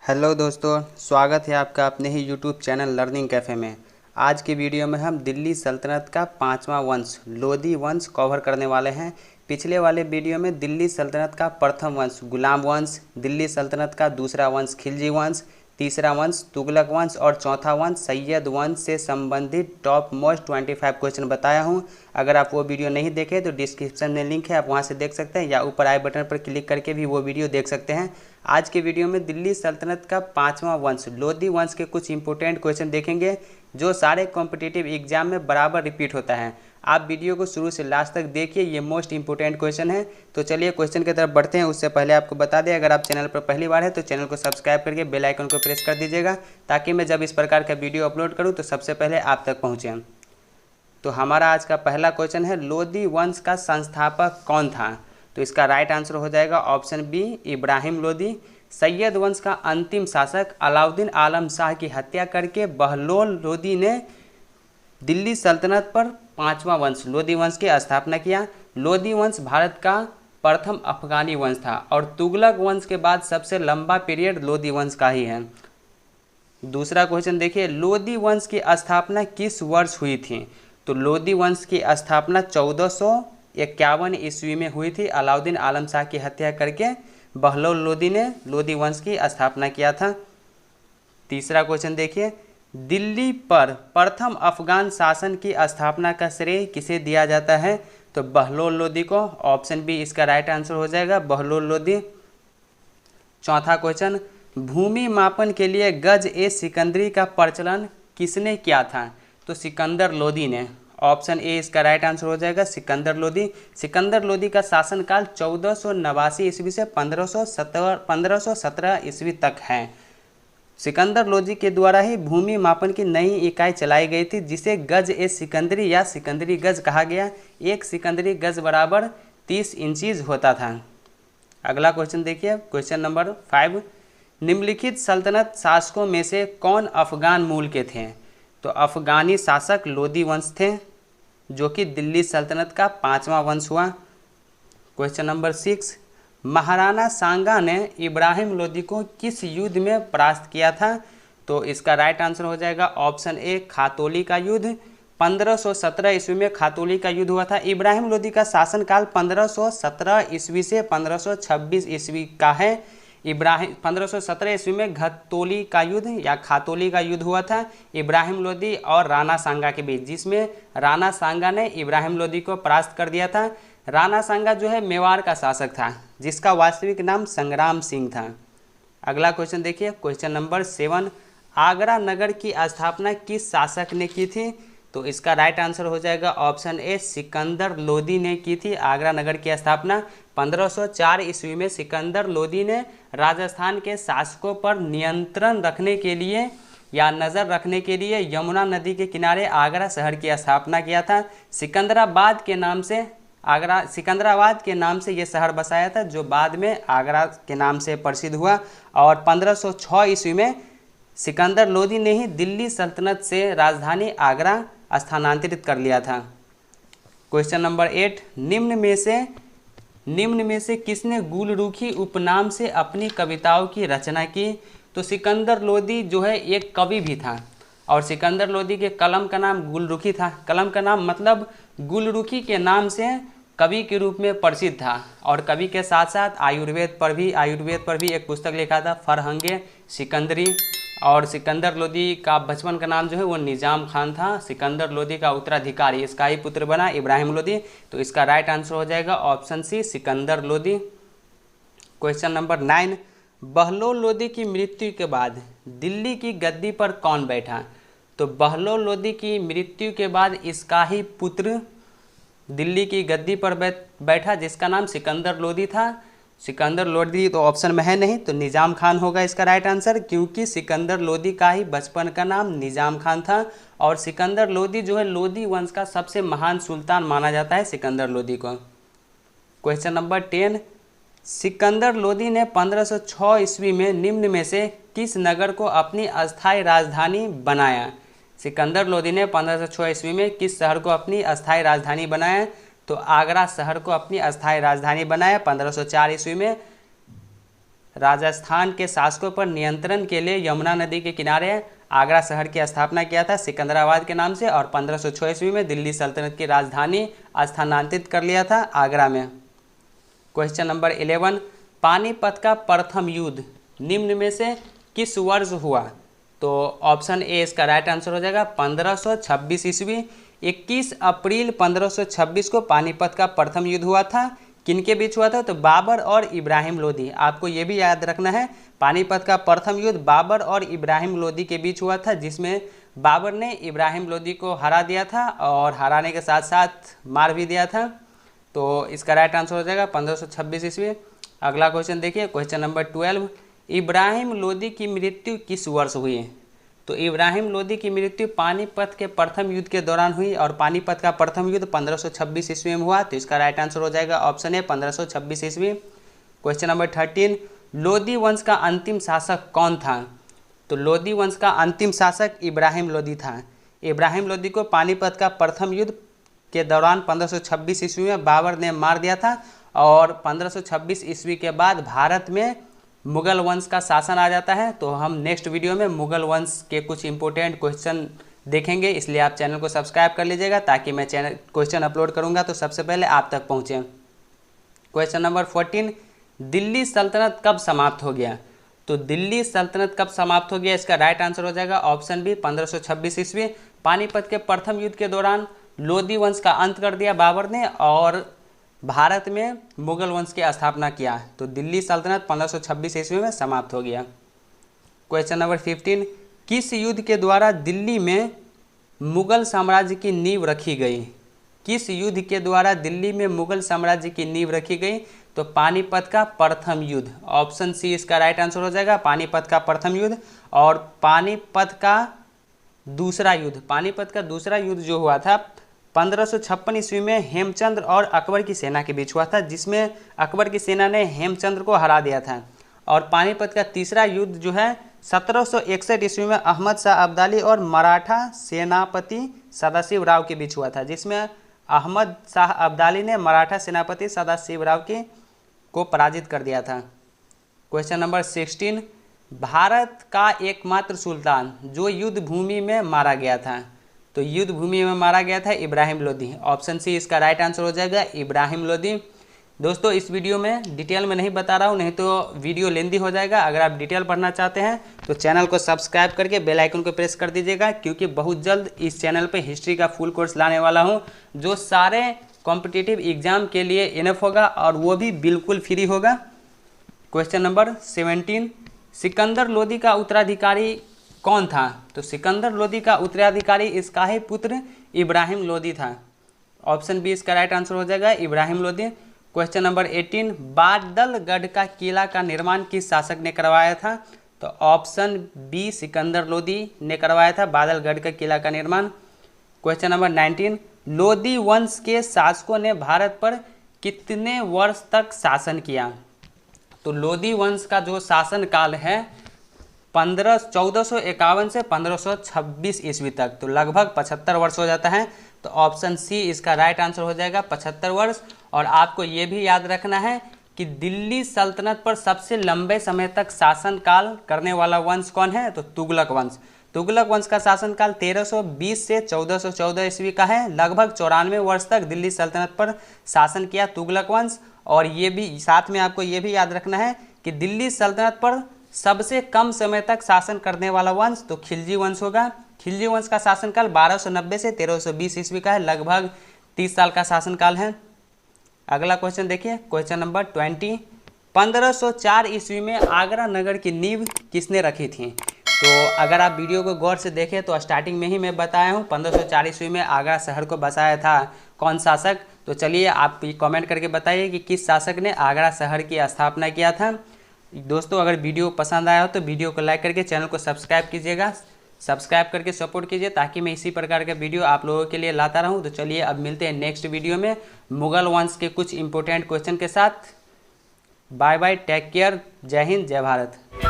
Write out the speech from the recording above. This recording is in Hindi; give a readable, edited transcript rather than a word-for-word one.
हेलो दोस्तों, स्वागत है आपका अपने ही यूट्यूब चैनल लर्निंग कैफ़े में। आज की वीडियो में हम दिल्ली सल्तनत का पांचवा वंश लोदी वंश कवर करने वाले हैं। पिछले वाले वीडियो में दिल्ली सल्तनत का प्रथम वंश गुलाम वंश, दिल्ली सल्तनत का दूसरा वंश खिलजी वंश, तीसरा वंश तुगलक वंश और चौथा वंश सैयद वंश से संबंधित टॉप मोस्ट 25 क्वेश्चन बताया हूं। अगर आप वो वीडियो नहीं देखे तो डिस्क्रिप्शन में लिंक है, आप वहां से देख सकते हैं या ऊपर आई बटन पर क्लिक करके भी वो वीडियो देख सकते हैं। आज के वीडियो में दिल्ली सल्तनत का पांचवा वंश लोदी वंश के कुछ इंपॉर्टेंट क्वेश्चन देखेंगे जो सारे कॉम्पिटिटिव एग्जाम में बराबर रिपीट होता है। आप वीडियो को शुरू से लास्ट तक देखिए, ये मोस्ट इंपोर्टेंट क्वेश्चन है। तो चलिए क्वेश्चन की तरफ बढ़ते हैं। उससे पहले आपको बता दें, अगर आप चैनल पर पहली बार है तो चैनल को सब्सक्राइब करके बेल आइकन को प्रेस कर दीजिएगा, ताकि मैं जब इस प्रकार का वीडियो अपलोड करूं तो सबसे पहले आप तक पहुंचे। तो हमारा आज का पहला क्वेश्चन है, लोदी वंश का संस्थापक कौन था? तो इसका राइट आंसर हो जाएगा ऑप्शन बी, इब्राहिम लोदी। सैयद वंश का अंतिम शासक अलाउद्दीन आलम शाह की हत्या करके बहलोल लोदी ने दिल्ली सल्तनत पर पांचवा वंश लोदी वंश की स्थापना किया। लोदी वंश भारत का प्रथम अफगानी वंश था और तुगलक वंश के बाद सबसे लंबा पीरियड लोदी वंश का ही है। दूसरा क्वेश्चन देखिए, लोदी वंश की स्थापना किस वर्ष हुई थी? तो लोदी वंश की स्थापना 1451 ईस्वी में हुई थी। अलाउद्दीन आलम शाह की हत्या करके बहलोल लोदी ने लोदी वंश की स्थापना किया था। तीसरा क्वेश्चन देखिए, दिल्ली पर प्रथम अफगान शासन की स्थापना का श्रेय किसे दिया जाता है? तो बहलोल लोदी को। ऑप्शन बी इसका राइट आंसर हो जाएगा, बहलोल लोदी। चौथा क्वेश्चन, भूमि मापन के लिए गज ए सिकंदरी का प्रचलन किसने किया था? तो सिकंदर लोदी ने। ऑप्शन ए इसका राइट आंसर हो जाएगा, सिकंदर लोदी। सिकंदर लोदी का शासनकाल 1489 ईस्वी से 1517 ईस्वी तक है। सिकंदर लोदी के द्वारा ही भूमि मापन की नई इकाई चलाई गई थी, जिसे गज ए सिकंदरी या सिकंदरी गज कहा गया। एक सिकंदरी गज बराबर 30 इंचीज होता था। अगला क्वेश्चन देखिए, क्वेश्चन नंबर 5, निम्नलिखित सल्तनत शासकों में से कौन अफगान मूल के थे? तो अफगानी शासक लोदी वंश थे, जो कि दिल्ली सल्तनत का पांचवा वंश हुआ। क्वेश्चन नंबर 6, महाराणा सांगा ने इब्राहिम लोदी को किस युद्ध में परास्त किया था? तो इसका राइट आंसर हो जाएगा ऑप्शन ए, खातौली का युद्ध। 1517 ईस्वी में खातौली का युद्ध हुआ था। इब्राहिम लोदी का शासनकाल 1517 ईस्वी से 1526 ईस्वी का है। 1517 ईस्वी में घतौली का युद्ध या खातौली का युद्ध हुआ था इब्राहिम लोदी और राणा सांगा के बीच, जिसमें राणा सांगा ने इब्राहिम लोदी को परास्त कर दिया था। राणा सांगा जो है मेवाड़ का शासक था, जिसका वास्तविक नाम संग्राम सिंह था। अगला क्वेश्चन देखिए, क्वेश्चन नंबर 7, आगरा नगर की स्थापना किस शासक ने की थी? तो इसका राइट आंसर हो जाएगा ऑप्शन ए, सिकंदर लोदी ने की थी आगरा नगर की स्थापना। 1504 ईस्वी में सिकंदर लोदी ने राजस्थान के शासकों पर नियंत्रण रखने के लिए या नज़र रखने के लिए यमुना नदी के किनारे आगरा शहर की स्थापना किया था। सिकंदराबाद के नाम से ये शहर बसाया था, जो बाद में आगरा के नाम से प्रसिद्ध हुआ। और 1506 ईस्वी में सिकंदर लोदी ने ही दिल्ली सल्तनत से राजधानी आगरा स्थानांतरित कर लिया था। क्वेश्चन नंबर 8, निम्न में से किसने गुलरुखी उपनाम से अपनी कविताओं की रचना की? तो सिकंदर लोदी जो है एक कवि भी था, और सिकंदर लोदी के कलम का नाम गुलरुखी था। कलम का नाम मतलब गुलरुखी के नाम से कवि के रूप में प्रसिद्ध था। और कवि के साथ साथ आयुर्वेद पर भी एक पुस्तक लिखा था, फरहंगे सिकंदरी। और सिकंदर लोदी का बचपन का नाम जो है वो निजाम खान था। सिकंदर लोदी का उत्तराधिकारी इसका ही पुत्र बना इब्राहिम लोदी। तो इसका राइट आंसर हो जाएगा option C, Sikandar Lodi. Question number 9, Bahlol Lodi की मृत्यु के बाद दिल्ली की गद्दी पर कौन बैठा? तो बहलोल लोदी की मृत्यु के बाद इसका ही पुत्र दिल्ली की गद्दी पर बैठा, जिसका नाम सिकंदर लोदी था। सिकंदर लोदी तो ऑप्शन में है नहीं, तो निजाम खान होगा इसका राइट आंसर, क्योंकि सिकंदर लोदी का ही बचपन का नाम निजाम खान था। और सिकंदर लोदी जो है लोदी वंश का सबसे महान सुल्तान माना जाता है सिकंदर लोदी को। क्वेश्चन नंबर 10, सिकंदर लोदी ने 1506 ईस्वी में निम्न में से किस नगर को अपनी अस्थायी राजधानी बनाया? सिकंदर लोदी ने 1506 ईस्वी में किस शहर को अपनी अस्थायी राजधानी बनाया? तो आगरा शहर को अपनी अस्थायी राजधानी बनाया 1504 ईस्वी में। राजस्थान के शासकों पर नियंत्रण के लिए यमुना नदी के किनारे आगरा शहर की स्थापना किया था सिकंदराबाद के नाम से, और 1506 ईस्वी में दिल्ली सल्तनत की राजधानी स्थानांतरित कर लिया था आगरा में। क्वेश्चन नंबर 11, पानीपत का प्रथम युद्ध निम्न में से किस वर्ष हुआ? तो ऑप्शन ए इसका राइट आंसर हो जाएगा 1526 ईस्वी। 21 अप्रैल 1526 को पानीपत का प्रथम युद्ध हुआ था। किनके बीच हुआ था? तो बाबर और इब्राहिम लोदी। आपको ये भी याद रखना है, पानीपत का प्रथम युद्ध बाबर और इब्राहिम लोदी के बीच हुआ था, जिसमें बाबर ने इब्राहिम लोदी को हरा दिया था और हराने के साथ साथ मार भी दिया था। तो इसका राइट आंसर हो जाएगा 1526 ईस्वी। अगला क्वेश्चन देखिए, क्वेश्चन नंबर 12, इब्राहिम लोदी की मृत्यु किस वर्ष हुई? तो इब्राहिम लोदी की मृत्यु पानीपत के प्रथम युद्ध के दौरान हुई, और पानीपत का प्रथम युद्ध 1526 ईस्वी में हुआ। तो इसका राइट आंसर हो जाएगा ऑप्शन ए 1526 ईस्वी। क्वेश्चन नंबर 13, लोदी वंश का अंतिम शासक कौन था? तो लोदी वंश का अंतिम शासक इब्राहिम लोदी था। इब्राहिम लोदी को पानीपत का प्रथम युद्ध के दौरान 1526 ईस्वी में बाबर ने मार दिया था, और 1526 ईस्वी के बाद भारत में मुगल वंश का शासन आ जाता है। तो हम नेक्स्ट वीडियो में मुगल वंश के कुछ इंपॉर्टेंट क्वेश्चन देखेंगे, इसलिए आप चैनल को सब्सक्राइब कर लीजिएगा ताकि मैं चैनल क्वेश्चन अपलोड करूंगा तो सबसे पहले आप तक पहुंचे। क्वेश्चन नंबर 14, दिल्ली सल्तनत कब समाप्त हो गया? तो दिल्ली सल्तनत कब समाप्त हो गया? इसका राइट आंसर हो जाएगा ऑप्शन बी 1526 ईस्वी। पानीपत के प्रथम युद्ध के दौरान लोदी वंश का अंत कर दिया बाबर ने और भारत में मुगल वंश की स्थापना किया। तो दिल्ली सल्तनत 1526 ईस्वी में समाप्त हो गया। क्वेश्चन नंबर 15, किस युद्ध के द्वारा दिल्ली में मुगल साम्राज्य की नींव रखी गई? किस युद्ध के द्वारा दिल्ली में मुगल साम्राज्य की नींव रखी गई? तो पानीपत का प्रथम युद्ध। ऑप्शन सी इसका राइट आंसर हो जाएगा, पानीपत का प्रथम युद्ध। और पानीपत का दूसरा युद्ध जो हुआ था 1556 ईस्वी में हेमचंद्र और अकबर की सेना के बीच हुआ था, जिसमें अकबर की सेना ने हेमचंद्र को हरा दिया था। और पानीपत का तीसरा युद्ध जो है 1761 ईस्वी में अहमद शाह अब्दाली और मराठा सेनापति सदाशिव राव के बीच हुआ था, जिसमें अहमद शाह अब्दाली ने मराठा सेनापति सदाशिव राव को पराजित कर दिया था। क्वेश्चन नंबर 16, भारत का एकमात्र सुल्तान जो युद्ध भूमि में मारा गया था? तो युद्ध भूमि में मारा गया था इब्राहिम लोदी। ऑप्शन सी इसका राइट आंसर हो जाएगा इब्राहिम लोदी। दोस्तों इस वीडियो में डिटेल में नहीं बता रहा हूँ, नहीं तो वीडियो लेंदी हो जाएगा। अगर आप डिटेल पढ़ना चाहते हैं तो चैनल को सब्सक्राइब करके बेल आइकन को प्रेस कर दीजिएगा, क्योंकि बहुत जल्द इस चैनल पे हिस्ट्री का फुल कोर्स लाने वाला हूँ, जो सारे कॉम्पिटिटिव एग्जाम के लिए इनफ होगा और वो भी बिल्कुल फ्री होगा। क्वेश्चन नंबर 17, सिकंदर लोदी का उत्तराधिकारी कौन था? तो सिकंदर लोदी का उत्तराधिकारी इसका ही पुत्र इब्राहिम लोदी था। ऑप्शन बी इसका राइट आंसर हो जाएगा इब्राहिम लोदी। क्वेश्चन नंबर 18, बादलगढ़ का किला का निर्माण किस शासक ने करवाया था? तो ऑप्शन बी सिकंदर लोदी ने करवाया था बादलगढ़ का किला का निर्माण। क्वेश्चन नंबर 19, लोदी वंश के शासकों ने भारत पर कितने वर्ष तक शासन किया? तो लोदी वंश का जो शासन काल है 1451 से 1526 ईस्वी तक, तो लगभग 75 वर्ष हो जाता है। तो ऑप्शन सी इसका राइट आंसर हो जाएगा 75 वर्ष। और आपको ये भी याद रखना है कि दिल्ली सल्तनत पर सबसे लंबे समय तक शासनकाल करने वाला वंश कौन है? तो तुगलक वंश। तुगलक वंश का शासनकाल 1320 से 1414 ईस्वी का है। लगभग 94 वर्ष तक दिल्ली सल्तनत पर शासन किया तुगलक वंश। और ये भी साथ में आपको ये भी याद रखना है कि दिल्ली सल्तनत पर सबसे कम समय तक शासन करने वाला वंश तो खिलजी वंश होगा। खिलजी वंश का शासनकाल 1290 से 1320 ईस्वी का है, लगभग 30 साल का शासनकाल है। अगला क्वेश्चन देखिए, क्वेश्चन नंबर 20, 1504 ईस्वी में आगरा नगर की नींव किसने रखी थी? तो अगर आप वीडियो को गौर से देखें तो स्टार्टिंग में ही मैं बताया हूँ 1504 ईस्वी में आगरा शहर को बसाया था कौन शासक। तो चलिए आप कमेंट करके बताइए कि किस शासक ने आगरा शहर की स्थापना किया था। दोस्तों अगर वीडियो पसंद आया हो तो वीडियो को लाइक करके चैनल को सब्सक्राइब कीजिएगा, सब्सक्राइब करके सपोर्ट कीजिए ताकि मैं इसी प्रकार का वीडियो आप लोगों के लिए लाता रहूं। तो चलिए अब मिलते हैं नेक्स्ट वीडियो में मुगल वंश के कुछ इंपॉर्टेंट क्वेश्चन के साथ। बाय बाय, टेक केयर, जय हिंद, जय भारत।